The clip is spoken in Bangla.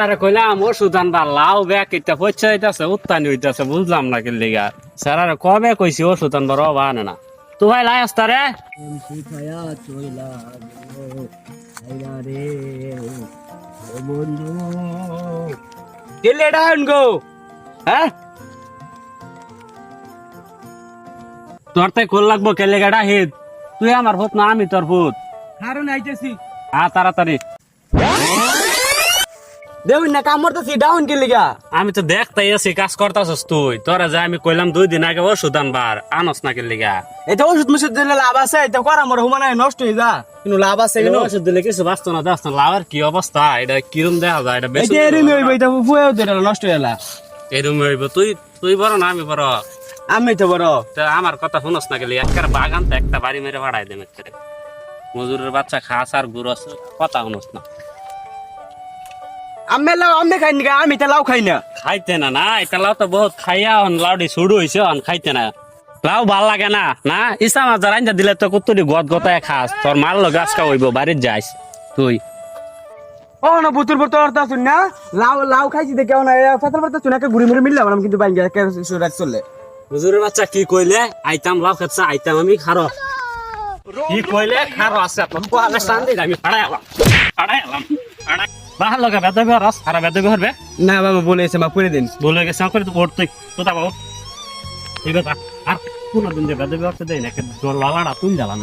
স্যার কইলাম ওষুধ আনবা লাউ ব্যাগ এটা পয়সা হইতাছে উত্তানি হইতাছে বুঝলাম না কি লিগা স্যার কবে কইছি ওষুধ আনবা রবা আনে না তো ভাই লাই আসতা রে শিখায়া চইলা আইরা রে ও বন্ধু দিলে ডাউন গো হ্যাঁ তোর তাই খোল লাগবো কে লেগাটা হেদ তুই আমার ভূত না আমি তোর ভূত কারণ আইতেছি তাড়াতাড়ি দেউন না কাম করতেছি ডাউন কি লিগা আমি তো দেখতেই আছি কাজ করতাছস তুই তোরা যে আমি কইলাম 2 দিন আগে ওষুধ আনবার আনস না কি লিগা এটা ওষুধ মুষুধ দিলে লাভ আছে এটা করা মোর হুমানা নষ্ট হয়ে যা কিন্তু লাভ আছে এগুলো কিন্তু ওষুধ দিলে কিছু বাঁচতো না যাস না লাউয়ের কি অবস্থা এটা কিরম দেখা যায় এটা বেশি এটা এরমি হইব এটা ফুয়েও দিলে নষ্ট হয়ে গেলা এরম হইব তুই বড় না আমি বড় আমি তো বড় তা আমার কথা শুনস না গেলি একবার বাগান তো একটা বাড়ি মেরে ভাড়াই দেবে একেবারে মজুরের বাচ্চা খাস আর গুরস কথা শুনস না আমি লাউ আমি খাই না আমি তো লাউ খাই না খাইতে না না এটা লাউ তো বহুত খাইয়া হন লাউডি শুরু হয়েছে হন খাইতে না লাউ ভাল লাগে না না ইসা মাছ আইনটা দিলে তো কতটি গত গতায় খাস তোর মারলো গাছ খাওয়াইব বাড়ির যাইস তুই ও না বুতুর বুতুর অর্থ শুন না লাউ লাউ খাইছি দেখে না ফেতল পড়তে শুনে গুড়ি মুড়ি মিললাম না কিন্তু বাইঙ্গা কে সুরাত চললে মজুরের বাচ্চা কি কইলে আইতাম লাউ খেতছা আইতাম আমি খারো কি কইলে খারো আছে তোর কোয়ালে শান্তি আমি ফাড়াই এলাম বাহার লগা বেদবে রস সারা বেদবে হরবে না বাবা বলেছে মা পুরে দিন বলে গেছে করে তো পড়তে কোথা পাবো ঠিক আছে আর কোন দিন যে বেদবে হচ্ছে দেই না জোর লালাটা তুই জ্বালানো